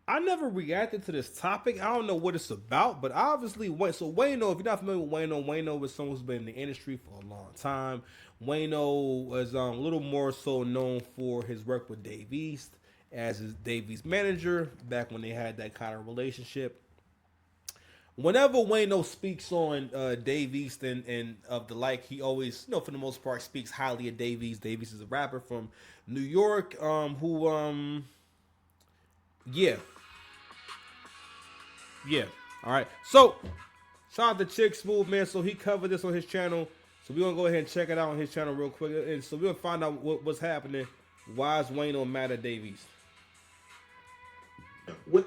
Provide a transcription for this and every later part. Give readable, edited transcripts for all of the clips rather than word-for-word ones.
I never reacted to this topic. I don't know what it's about, but obviously, so Wayno, if you're not familiar with Wayno, Wayno is someone who's been in the industry for a long time. Wayno was a little more so known for his work with Dave East as his Dave East manager back when they had that kind of relationship. Whenever Wayno speaks on Dave East and of the like, he always, for the most part, speaks highly of Dave East. Dave East is a rapper from New York, who, yeah, yeah. All right. So shout out to Chick Smooth, man. So he covered this on his channel. So we're gonna go ahead and check it out on his channel real quick. And so we're gonna find out what's happening. Why is Wayne on mad at Davies? Which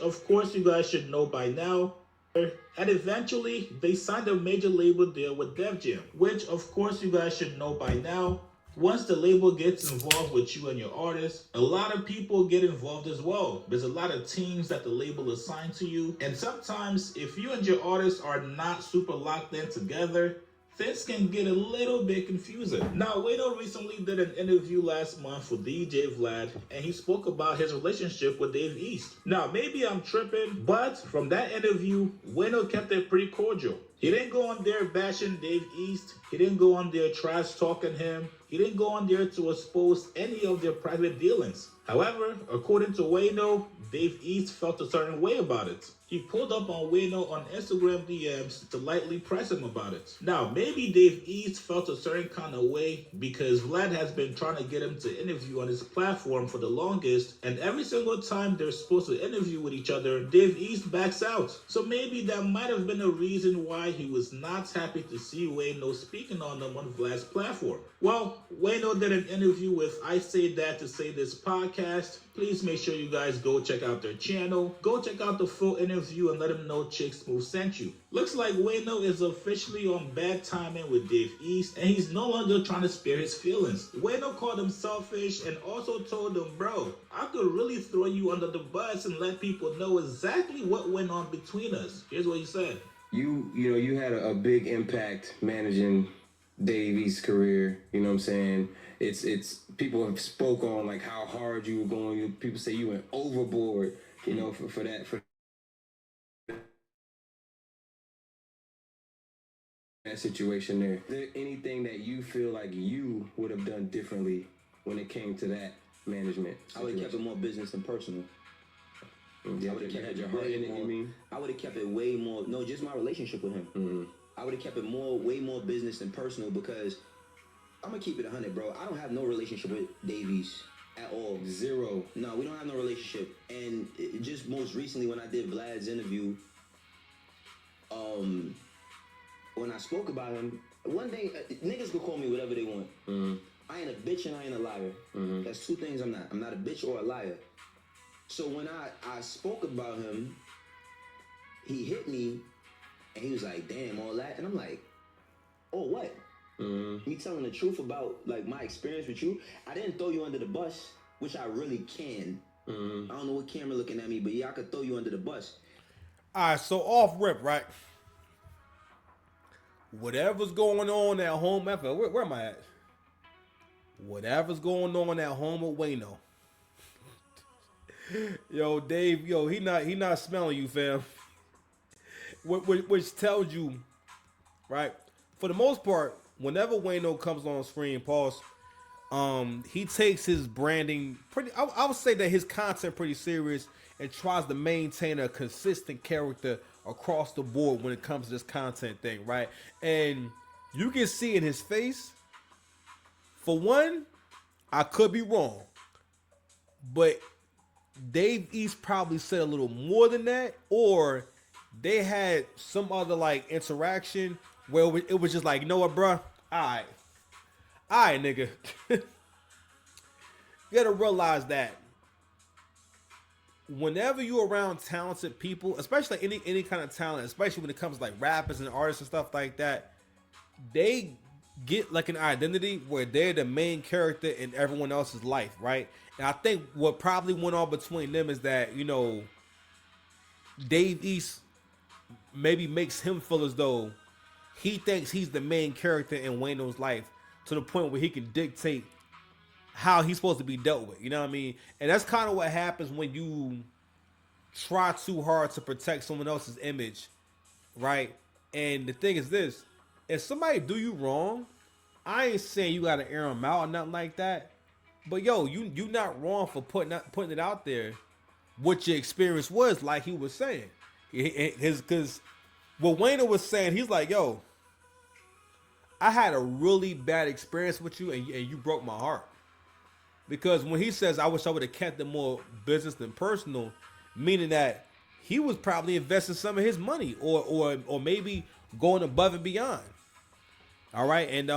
of course you guys should know by now. And eventually they signed a major label deal with Def Jam, which of course you guys should know by now. Once the label gets involved with you and your artist, a lot of people get involved as well. There's a lot of teams that the label assigns to you. And sometimes if you and your artist are not super locked in together, things can get a little bit confusing. Now, Wayno recently did an interview last month with DJ Vlad, and he spoke about his relationship with Dave East. Now, maybe I'm tripping, but from that interview, Wayno kept it pretty cordial. He didn't go on there bashing Dave East. He didn't go on there trash talking him. He didn't go on there to expose any of their private dealings. However, according to Wayno, Dave East felt a certain way about it. He pulled up on Wayno on Instagram DMs to lightly press him about it. Now, maybe Dave East felt a certain kind of way because Vlad has been trying to get him to interview on his platform for the longest, and every single time they're supposed to interview with each other, Dave East backs out. So maybe that might have been a reason why he was not happy to see Wayno speaking on them on Vlad's platform. Well, Wayno did an interview with I Say That to Say This podcast. Please make sure you guys go check out their channel. Go check out the full interview and let them know Chick Smooth sent you. Looks like Wayno is officially on bad timing with Dave East, and he's no longer trying to spare his feelings. Wayno called him selfish and also told him, bro, I could really throw you under the bus and let people know exactly what went on between us. Here's what he said. You had a big impact managing Dave East's career. You know what I'm saying? It's people have spoke on like how hard you were going. People say you went overboard. For that situation there. Is there anything that you feel like you would have done differently when it came to that management situation? I would have kept it more business than personal. Yeah, I would have kept it your heart in it, you mean? I would have kept it way more, no, just my relationship with him. Mm-hmm. I would have kept it way more business than personal because I'm going to keep it 100, bro. I don't have no relationship with Davies at all. Zero. No, we don't have no relationship. And just most recently when I did Vlad's interview, when I spoke about him, one thing, niggas could call me whatever they want. Mm-hmm. I ain't a bitch and I ain't a liar. Mm-hmm. That's two things I'm not. I'm not a bitch or a liar. So when I spoke about him, he hit me and he was like, damn, all that. And I'm like, oh, what? Mm-hmm. Me telling the truth about like my experience with you. I didn't throw you under the bus, which I really can. Mm-hmm. I don't know what camera looking at me, but yeah, I could throw you under the bus. All right, so off rip, right? Whatever's going on at home, where am I at? Whatever's going on at home with Wayno. Yo, Dave, he not smelling you, fam. Which tells you, right? For the most part, whenever Wayno comes on screen, pause. He takes his branding pretty. I would say that his content pretty serious and tries to maintain a consistent character across the board when it comes to this content thing, right? And you can see in his face. For one, I could be wrong, but Dave East probably said a little more than that, or they had some other like interaction where it was just like, you know what, bruh? All right, nigga. You gotta realize that whenever you're around talented people, especially any kind of talent, especially when it comes to like rappers and artists and stuff like that, they get like an identity where they're the main character in everyone else's life, right? And I think what probably went on between them is that, Dave East maybe makes him feel as though he thinks he's the main character in Wayno's life to the point where he can dictate how he's supposed to be dealt with. You know what I mean? And that's kind of what happens when you try too hard to protect someone else's image, right? And the thing is this: if somebody do you wrong, I ain't saying you gotta air them out or nothing like that. But yo, you not wrong for putting it out there. What your experience was, like he was saying, because what Wayno was saying, he's like, yo, I had a really bad experience with you, and you broke my heart. Because when he says, I wish I would have kept it more business than personal, meaning that he was probably investing some of his money, or maybe going above and beyond. All right, and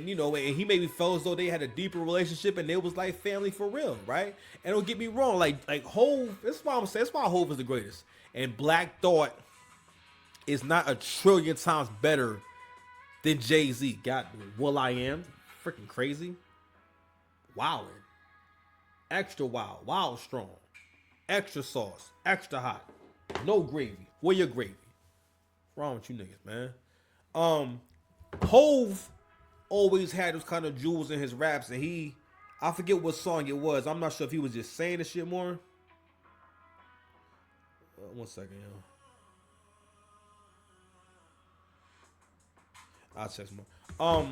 you know, and he maybe felt as though they had a deeper relationship and they was like family for real, right? And don't get me wrong, like Hove, that's why I'm saying, that's why Hove is the greatest. And Black Thought is not a trillion times better than Jay-Z. Got Will I Am, freaking crazy, wildin', extra wild, wild strong, extra sauce, extra hot, no gravy. Where your gravy? What's wrong with you niggas, man? Hove always had those kind of jewels in his raps, and I forget what song it was. I'm not sure if he was just saying the shit more. 1 second, yo. I'll check some more.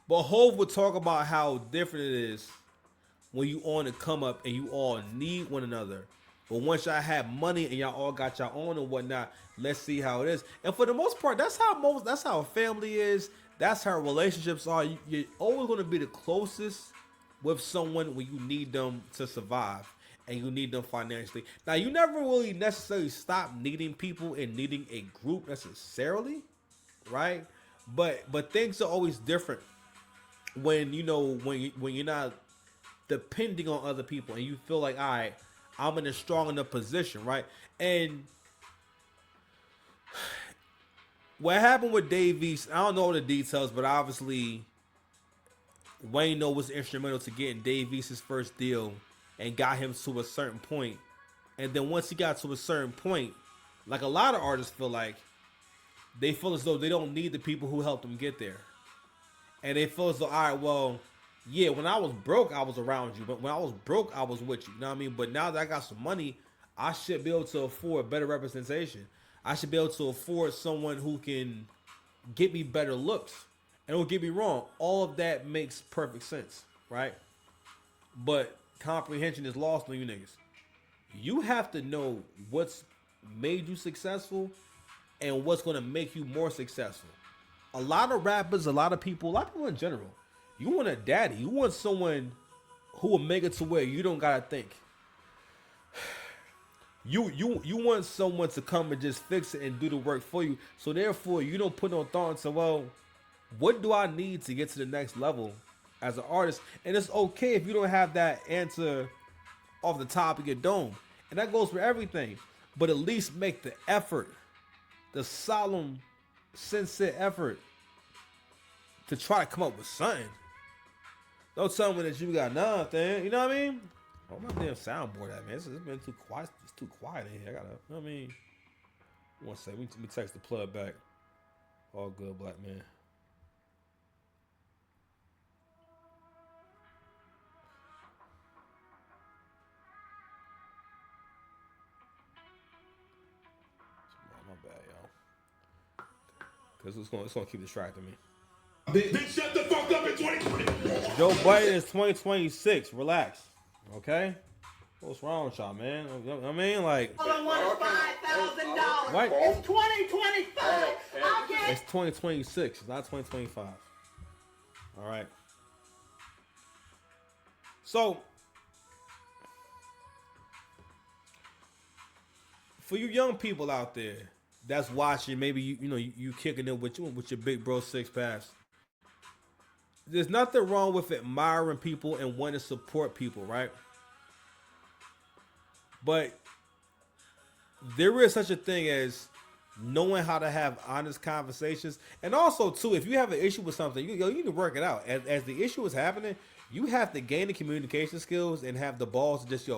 But Hove would talk about how different it is when you on the come up and you all need one another. But once y'all have money and y'all all got y'all own and whatnot, let's see how it is. And for the most part, that's how a family is. That's how relationships are. You're always going to be the closest with someone when you need them to survive and you need them financially. Now, you never really necessarily stop needing people and needing a group necessarily, right? But things are always different when when you're not depending on other people and you feel like, all right, I'm in a strong enough position, right? And what happened with Dave East, I don't know the details, but obviously Wayno was instrumental to getting Dave East's first deal and got him to a certain point. And then once he got to a certain point, like a lot of artists feel like, they feel as though they don't need the people who helped them get there. And they feel as though, all right, well, yeah, when I was broke, I was around you. But when I was broke, I was with you. You know what I mean? But now that I got some money, I should be able to afford better representation. I should be able to afford someone who can get me better looks. And don't get me wrong, all of that makes perfect sense, right? But comprehension is lost on you niggas. You have to know what's made you successful and what's going to make you more successful. A lot of rappers, a lot of people in general, you want a daddy. You want someone who will make it to where you don't gotta think. You want someone to come and just fix it and do the work for you. So therefore, you don't put no thought into, well, what do I need to get to the next level as an artist? And it's okay if you don't have that answer off the top of your dome. And that goes for everything. But at least make the effort, the solemn, sincere effort to try to come up with something. Don't tell me that you got nothing. You know what I mean? Oh, my damn soundboard at, man. It's been too quiet. It's too quiet in here. I gotta, you know what I mean? 1 second. Let me text the plug back. All good, black man. My bad, y'all. Because it's gonna keep distracting me. Then shut the fuck up in 2020. Joe Biden is 2026. Relax. Okay? What's wrong with y'all, man? I mean, like. All I want is $5,000. What? It's 2025. I'll get It's 2026. It's not 2025. All right. So, for you young people out there that's watching, maybe you kicking it with your big bro six paths. There's nothing wrong with admiring people and wanting to support people, right? But there is such a thing as knowing how to have honest conversations. And also, too, if you have an issue with something, you need to work it out. As the issue is happening, you have to gain the communication skills and have the balls to just,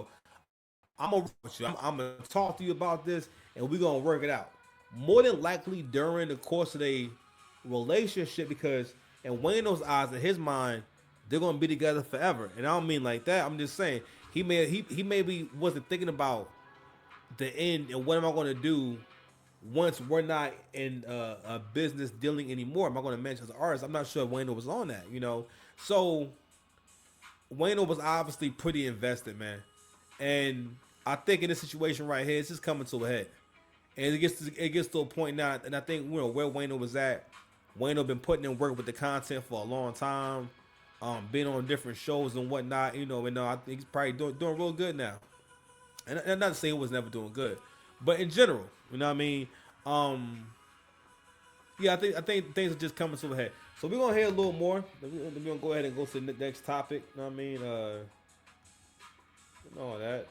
I'm going to talk to you about this, and we're going to work it out. More than likely during the course of a relationship, because in Wayno's eyes, in his mind, they're gonna be together forever. And I don't mean like that. I'm just saying he maybe wasn't thinking about the end and what am I gonna do once we're not in a business dealing anymore. Am I gonna mention as an artist? I'm not sure if Wayno was on that, you know. So Wayno was obviously pretty invested, man. And I think in this situation right here, it's just coming to a head. And it gets to a point now, and I think where Wayno was at. Wayno been putting in work with the content for a long time, been on different shows and whatnot, you know. And I think he's probably doing real good now. And not to say he was never doing good, but in general, you know what I mean. Yeah, I think things are just coming to a head. So we're gonna hear a little more. We're gonna go ahead and go to the next topic. You know what I mean? All that.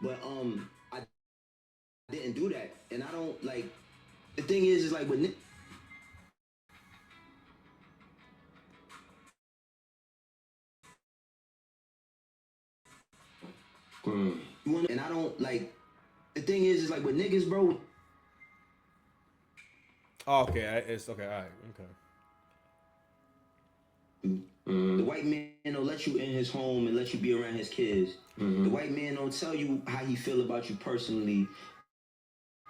But I didn't do that, and I don't like. The thing is like with Nick. And I don't like. The thing is like with niggas, bro. Oh, okay, it's okay. All right, okay. The white man don't let you in his home and let you be around his kids. The white man don't tell you how he feel about you personally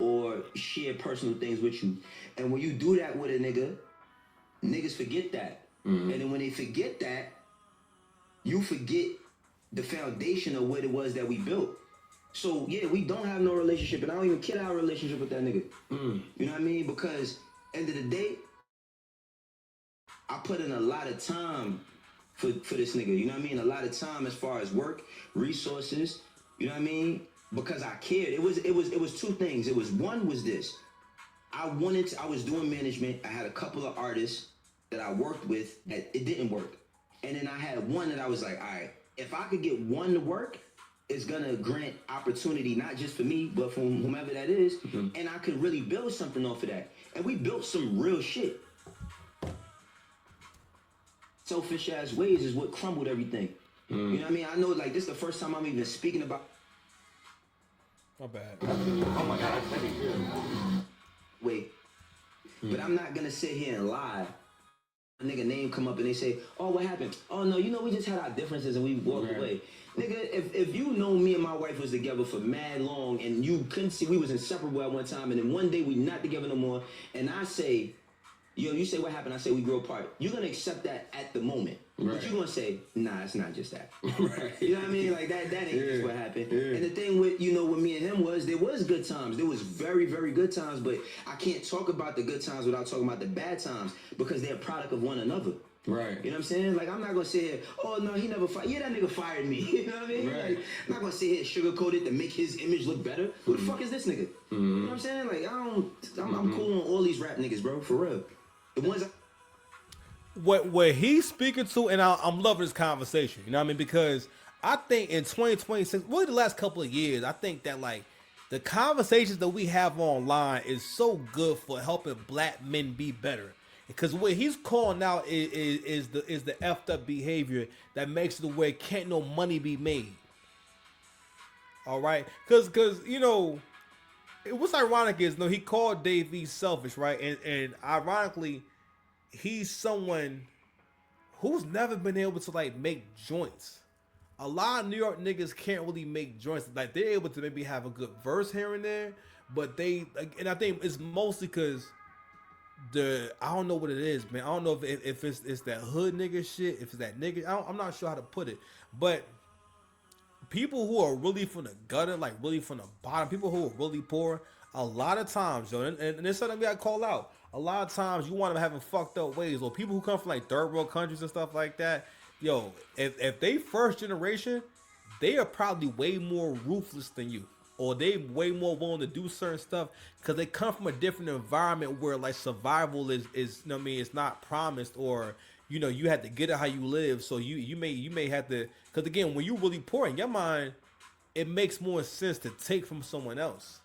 or share personal things with you. And when you do that with a nigga, niggas forget that. And then when they forget that, you forget the foundation of what it was that we built. So yeah, we don't have no relationship, and I don't even care our relationship with that nigga. You know what I mean? Because end of the day, I put in a lot of time for this nigga. You know what I mean? A lot of time as far as work, resources. You know what I mean? Because I cared. It was two things. It was one was this. I was doing management. I had a couple of artists that I worked with that it didn't work, and then I had one that I was like, all right, if I could get one to work, it's gonna grant opportunity not just for me, but for whomever that is, and I could really build something off of that. And we built some real shit. Selfish ass ways is what crumbled everything. You know what I mean? I know like this is the first time I'm even speaking about. My bad. Oh my God, I didn't hear that. Wait, but I'm not gonna sit here and lie. A nigga name come up and they say, oh, what happened? Oh no, you know, we just had our differences and we walked away. Nigga, if you know me and my wife was together for mad long and you couldn't see we was inseparable at one time and then one day we not together no more, and I say, yo, you say what happened, I say we grew apart. You're gonna accept that at the moment. But you're gonna say, nah, it's not just that. You know what I mean? Like that ain't just what happened. And the thing with, you know, with me and him was there was good times. There was very, very good times, but I can't talk about the good times without talking about the bad times because they're a product of one another. Right. You know what I'm saying? Like, I'm not gonna say, oh no, he never fired. Yeah, that nigga fired me. You know what I mean? Right. Like, I'm not gonna sit here sugarcoat it to make his image look better. Who the fuck is this nigga? You know what I'm saying? Like, I'm cool on all these rap niggas, bro, for real. The ones What he's speaking to, and I'm loving this conversation. You know what I mean? Because I think in 2026, really the last couple of years, I think that like the conversations that we have online is so good for helping black men be better. Because what he's calling out is the effed up behavior that makes it where can't no money be made. All right, because you know, what's ironic is he called Dave V selfish, right? And ironically, he's someone who's never been able to like make joints. A lot of New York niggas can't really make joints. Like they're able to maybe have a good verse here and there, but and I think it's mostly because I don't know what it is, man. I don't know if it's that hood nigga shit, if it's that nigga. I'm not sure how to put it, but people who are really from the gutter, like really from the bottom, people who are really poor, a lot of times, yo, and there's something we gotta call out. A lot of times you want them having fucked up ways, or people who come from like third world countries and stuff like that. Yo, if they first generation, they are probably way more ruthless than you, or they way more willing to do certain stuff because they come from a different environment where like survival is you know what I mean, it's not promised, or you know you have to get it how you live. So you may have to, because again, when you really poor in your mind, it makes more sense to take from someone else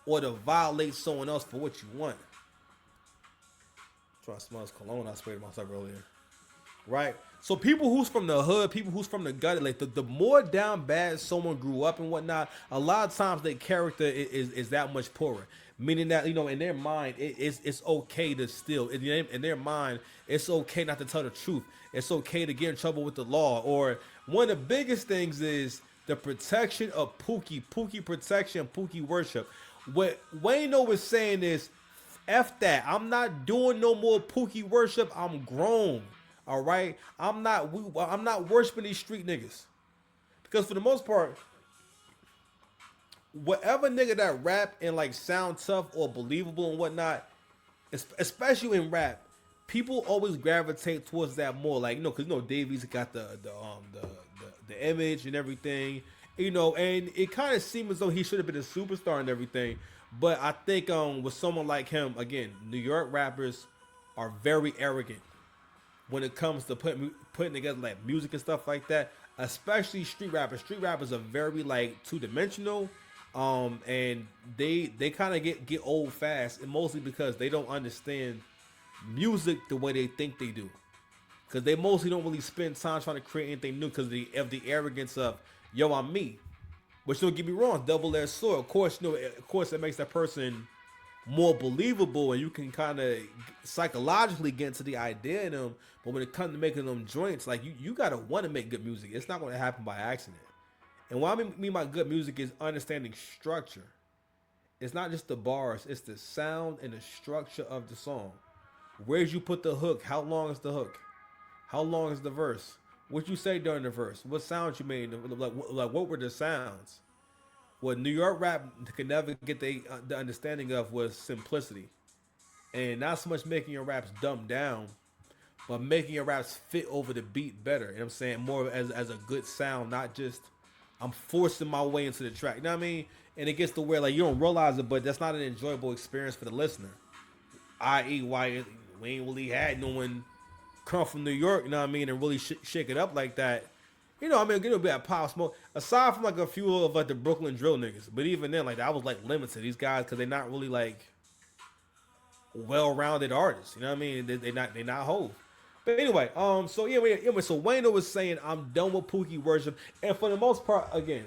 or to violate someone else for what you want. I'm trying to smell this cologne I sprayed myself earlier. Right? So people who's from the hood, people who's from the gutter, like the more down bad someone grew up and whatnot, a lot of times their character is that much poorer. Meaning that, in their mind, it's okay to steal. In their mind, it's okay not to tell the truth. It's okay to get in trouble with the law. Or one of the biggest things is the protection of Pookie protection, Pookie worship. What Wayno was saying is, F that. I'm not doing no more Pookie worship. I'm grown. All right. I'm not worshiping these street niggas. Because for the most part, whatever nigga that rap and like sound tough or believable and whatnot, especially in rap, people always gravitate towards that more. Like, because Davies got the image and everything, and it kind of seems as though he should have been a superstar and everything. But I think with someone like him, again, New York rappers are very arrogant when it comes to putting together like music and stuff like that. Especially street rappers. Street rappers are very like two-dimensional. And they kind of get old fast, and mostly because they don't understand music the way they think they do. Because they mostly don't really spend time trying to create anything new because of the arrogance of, yo, I'm me. Which, don't get me wrong, double-edged sword. Of course, it makes that person more believable, and you can kind of psychologically get into the idea in them. But when it comes to making them joints, like you gotta want to make good music. It's not going to happen by accident. And what I mean by good music is understanding structure. It's not just the bars, it's the sound and the structure of the song. Where'd you put the hook? How long is the hook? How long is the verse? What you say during the verse? What sounds you made? Like what were the sounds? What New York rap could never get the understanding of was simplicity. And not so much making your raps dumbed down, but making your raps fit over the beat better. You know what I'm saying? More as a good sound, not just I'm forcing my way into the track. You know what I mean? And it gets to where like you don't realize it, but that's not an enjoyable experience for the listener. I.e., why we ain't really had no one come from New York, you know what I mean, and really shake it up like that. I mean, get a bit of Pop Smoke. Aside from like a few of like the Brooklyn drill niggas, but even then, like I was like limited these guys because they're not really like well-rounded artists. You know what I mean? They not whole. But anyway, so Wayno was saying I'm done with Pookie worship, and for the most part, again,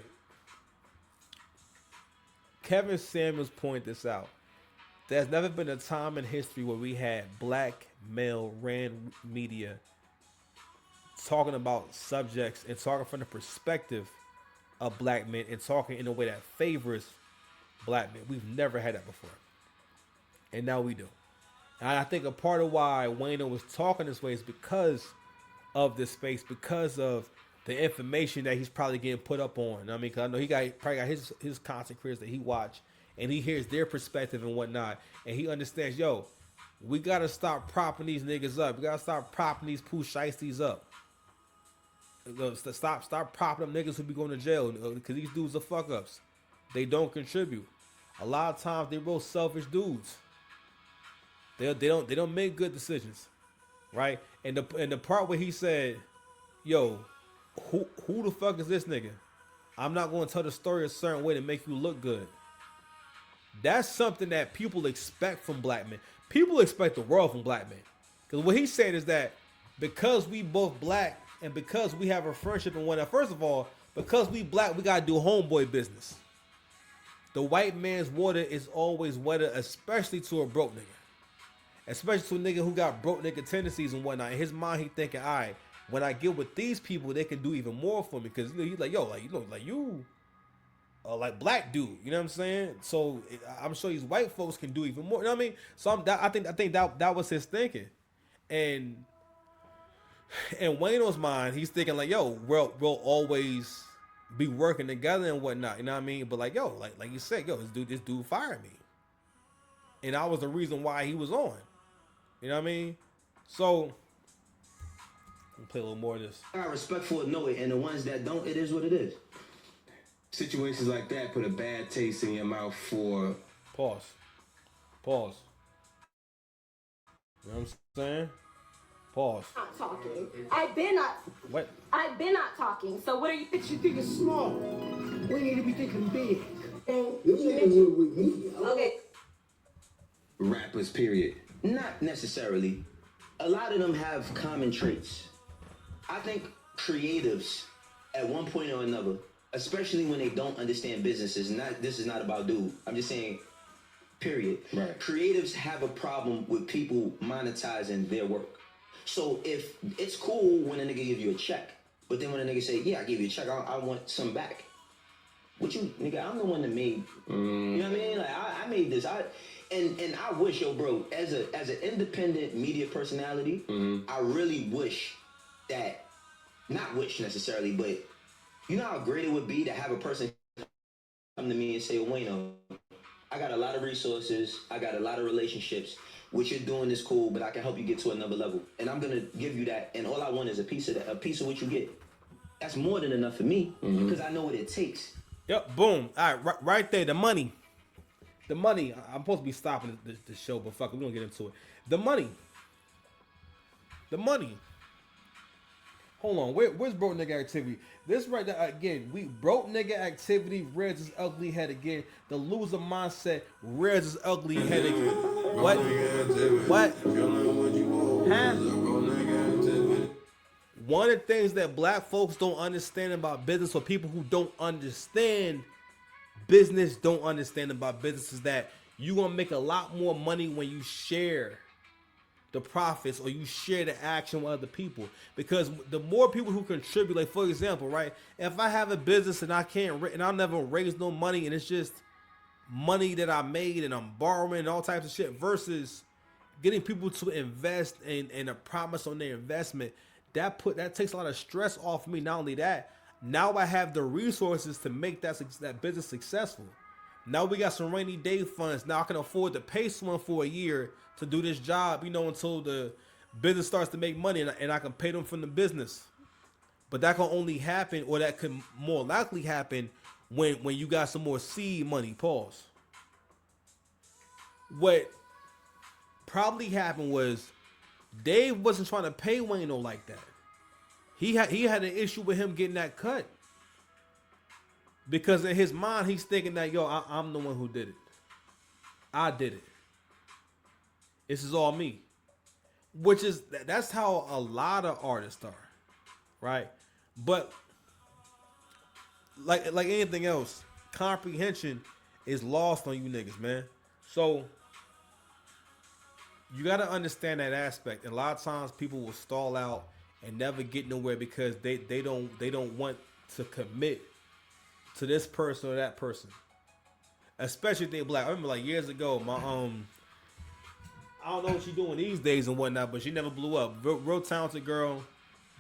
Kevin Samuels pointed this out. There's never been a time in history where we had black male ran media talking about subjects and talking from the perspective of black men and talking in a way that favors black men. We've never had that before, and now we do. And I think a part of why Wayno was talking this way is because of this space, because of the information that he's probably getting put up on. I mean, because I know he probably got his content creators that he watch, and he hears their perspective and whatnot, and he understands, yo, we gotta stop propping these niggas up. We gotta stop propping these Pooh Shiesties up. Stop propping them niggas who be going to jail, because these dudes are fuck ups. They don't contribute. A lot of times they real selfish dudes. They don't make good decisions, right? And the part where he said, "Yo, who the fuck is this nigga? I'm not going to tell the story a certain way to make you look good." That's something that people expect from black men. People expect the world from black men, because what he's saying is that because we both black and because we have a friendship and whatnot. First of all, because we black, we gotta do homeboy business. The white man's water is always wetter, especially to a broke nigga. Especially to a nigga who got broke nigga tendencies and whatnot. In his mind, he thinking, all right, when I get with these people, they can do even more for me. Because he's like, yo, like you like black dude. You know what I'm saying? So I'm sure these white folks can do even more. You know what I mean? So I think that was his thinking. And in Wayno's mind, he's thinking like, yo, we'll always be working together and whatnot. You know what I mean? But like, yo, like you said, yo, this dude fired me. And that was the reason why he was on. You know what I mean? So, we'll play a little more of this. I got respect for it, know it, and the ones that don't, it is what it is. Situations like that put a bad taste in your mouth for... Pause. You know what I'm saying? Pause. Not talking. I've been not. What? I've been not talking. So what are you? You think it's small. We need to be thinking big. Okay. Rappers, period. Not necessarily. A lot of them have common traits. I think creatives, at one point or another, especially when they don't understand businesses, this is not about dude. I'm just saying, period. Right. Creatives have a problem with people monetizing their work. So if it's cool when a nigga give you a check, but then when a nigga say, yeah, I gave you a check, I want some back. What you, nigga, I'm the one that made, you know what I mean? Like, I made this. And I wish, yo, bro, as an independent media personality, I really wish that, not wish necessarily, but you know how great it would be to have a person come to me and say, Wayno, I got a lot of resources, I got a lot of relationships. What you're doing is cool, but I can help you get to another level. And I'm gonna give you that, and all I want is a piece of that, a piece of what you get. That's more than enough for me, because I know what it takes. Yep, boom. All right, right there, the money. The money. I'm supposed to be stopping the show, but fuck it, we're gonna get into it. The money. The money. Hold on, where's broke nigga activity? This right there again. We broke nigga activity rears his ugly head again. The loser mindset rears his ugly head again. What? What? Huh? One of the things that black folks don't understand about business, or people who don't understand business don't understand about business, is that you're gonna make a lot more money when you share the profits or you share the action with other people. Because the more people who contribute, like for example, right, if I have a business and I can't and I'll never raise no money, and it's just money that I made and I'm borrowing and all types of shit, versus getting people to invest and a promise on their investment, that takes a lot of stress off me. Not only that, now I have the resources to make that business successful. Now we got some rainy day funds. Now I can afford to pay someone for a year to do this job, until the business starts to make money, and I can pay them from the business. But that can only happen, or that could more likely happen, when you got some more seed money. Pause. What probably happened was Dave wasn't trying to pay Wayno like that. He had an issue with him getting that cut. Because in his mind, he's thinking that, yo, I'm the one who did it. I did it. This is all me. That's how a lot of artists are, right? But like anything else, comprehension is lost on you niggas, man. So you got to understand that aspect. And a lot of times people will stall out and never get nowhere because they don't want to commit to this person or that person, especially if they're black. I remember like years ago, my I don't know what she's doing these days and whatnot, but she never blew up. Real talented girl,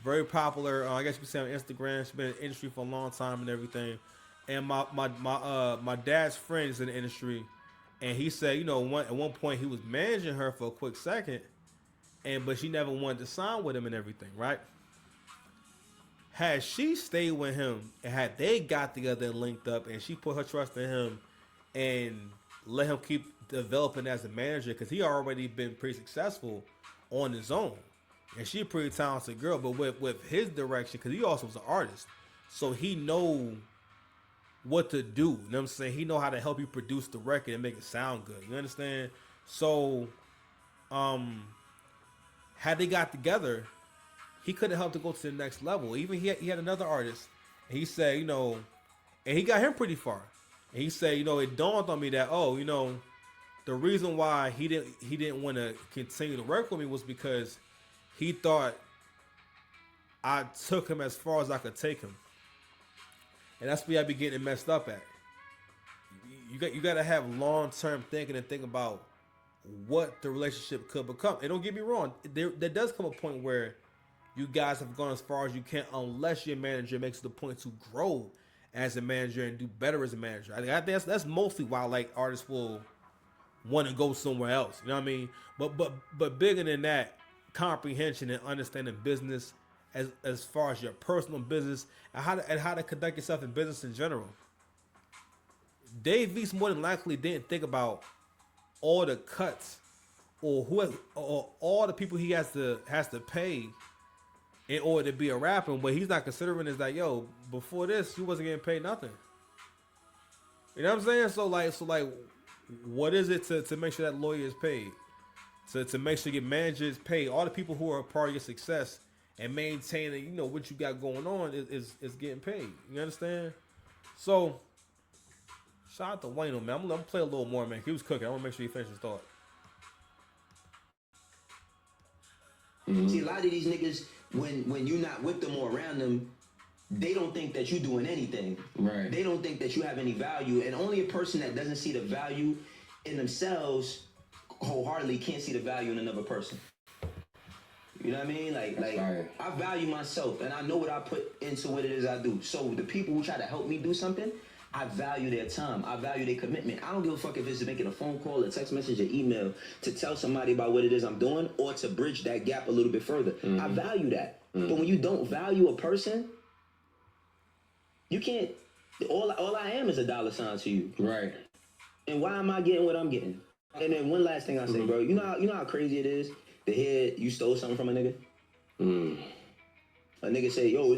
very popular. I guess you could say on Instagram. She's been in the industry for a long time and everything. And my dad's friend is in the industry, and he said, at one point he was managing her for a quick second, but she never wanted to sign with him and everything, right? Had she stayed with him and had they got together and linked up, and she put her trust in him and let him keep developing as a manager, because he already been pretty successful on his own, and she a pretty talented girl, but with his direction, because he also was an artist, so he know what to do. You know what I'm saying? He know how to help you produce the record and make it sound good. You understand? So, had they got together, he could have helped to go to the next level. Even he had another artist, and he said, and he got him pretty far. And he said, it dawned on me that, the reason why he didn't want to continue to work with me was because he thought I took him as far as I could take him. And that's where I be getting messed up at. You got to have long-term thinking and think about what the relationship could become. And don't get me wrong, there does come a point where you guys have gone as far as you can, unless your manager makes it the point to grow as a manager and do better as a manager. I think that's mostly why like artists will want to go somewhere else. You know what I mean? But bigger than that, comprehension and understanding business as far as your personal business and how to conduct yourself in business in general. Dave East more than likely didn't think about all the cuts or all the people he has to pay in order to be a rapper. What he's not considering is that, yo, before this, you wasn't getting paid nothing. You know what I'm saying? So like, what is it to make sure that lawyer is paid? To make sure your manager is paid. All the people who are a part of your success and maintaining, what you got going on is getting paid. You understand? So Shout out to Wayno, man. I'm gonna play a little more, man. He was cooking. I want to make sure he finished his thought. See, a lot of these niggas, when you're not with them or around them, they don't think that you're doing anything. Right. They don't think that you have any value. And only a person that doesn't see the value in themselves wholeheartedly can't see the value in another person. You know what I mean? Like right. I value myself and I know what I put into what it is I do. So the people who try to help me do something, I value their time. I value their commitment. I don't give a fuck if it's making a phone call, a text message, or email to tell somebody about what it is I'm doing or to bridge that gap a little bit further. I value that. But when you don't value a person, you can't. All I am is a dollar sign to you. Right. And why am I getting what I'm getting? And then one last thing I say, bro. You know how crazy it is to hear you stole something from a nigga. A nigga say, yo,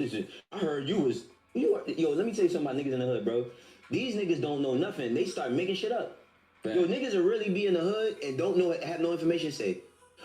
I heard you was. Yo, let me tell you something about niggas in the hood, bro. These niggas don't know nothing. They start making shit up. Right. Yo, niggas will really be in the hood and don't know, have no information to say.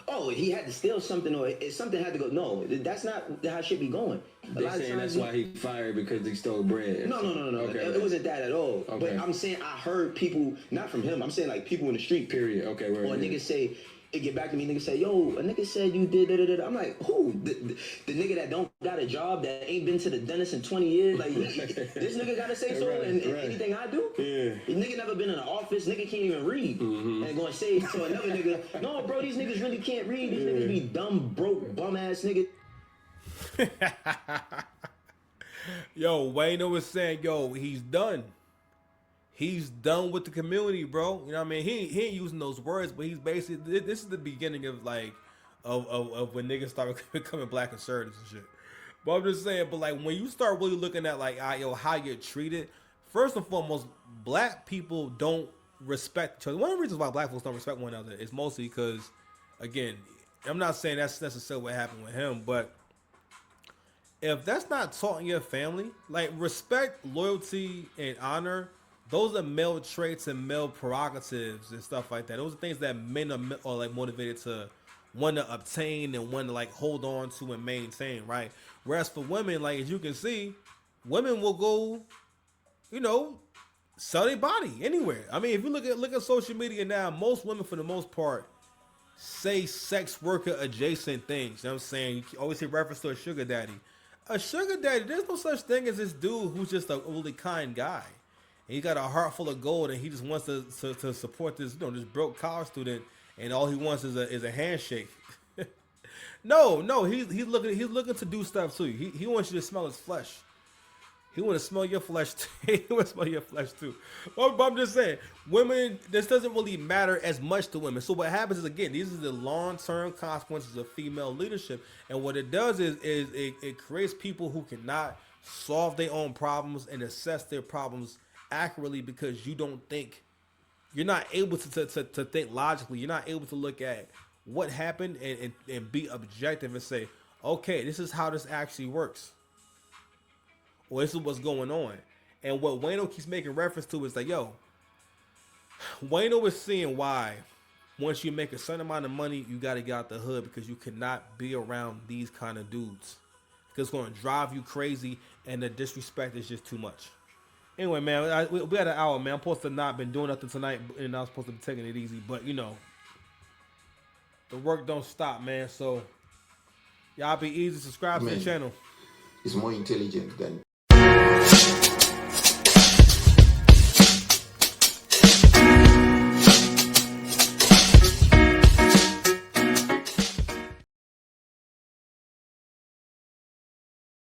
Oh, he had to steal something or something had to go. No, that's not how shit be going. They saying that's why he fired because he stole bread. No. Okay, it wasn't that at all. Okay. But I'm saying I heard people, not from him, I'm saying like people in the street. Period. Okay, Or niggas say, it get back to me, nigga say, yo, a nigga said you did da-da-da-da. I'm like, who? The nigga that don't got a job, that ain't been to the dentist in 20 years? Like, this nigga gotta say so in anything I do? Yeah. Nigga never been in an office, nigga can't even read. And gonna say to another nigga, no, bro, these niggas really can't read. These niggas be dumb, broke, bum-ass niggas. Yo, Wayno was saying, yo, he's done. He's done with the community, bro. You know what I mean? He ain't using those words, but he's basically, this is the beginning of like, of when niggas start becoming black conservatives and shit. But I'm just saying, but like when you start really looking at like, how you're treated, first and foremost, black people don't respect each other. One of the reasons why black folks don't respect one another is mostly because, again, I'm not saying that's necessarily what happened with him, but if that's not taught in your family, like respect, loyalty, and honor, those are male traits and male prerogatives and stuff like that. Those are things that men are like motivated to want to obtain and want to like hold on to and maintain, right? Whereas for women, like as you can see, women will go, you know, sell their body anywhere. I mean, if you look at social media now, most women for the most part say sex worker adjacent things. You know what I'm saying? You always hear reference to a sugar daddy. A sugar daddy, there's no such thing as this dude who's just a really kind guy. And he got a heart full of gold, and he just wants to support this, you know, this broke college student, and all he wants is a handshake. No, he's looking to do stuff too. He wants you to smell his flesh. He want to smell your flesh too. He want to smell your flesh too. But I'm just saying, women, this doesn't really matter as much to women. So what happens is, again, these are the long-term consequences of female leadership. And what it does is it creates people who cannot solve their own problems and assess their problems accurately because you don't think, you're not able to think logically. You're not able to look at what happened and be objective and say, okay, this is how this actually works. Well, this is what's going on. And what Wayno keeps making reference to is like, yo, Wayno is seeing why once you make a certain amount of money, you got to get out the hood because you cannot be around these kind of dudes. Because it's going to drive you crazy and the disrespect is just too much. Anyway, man, we had an hour, man. I'm supposed to not been doing nothing tonight and I was supposed to be taking it easy. But, you know, the work don't stop, man. So, y'all be easy. Subscribe to the channel. Is more intelligent than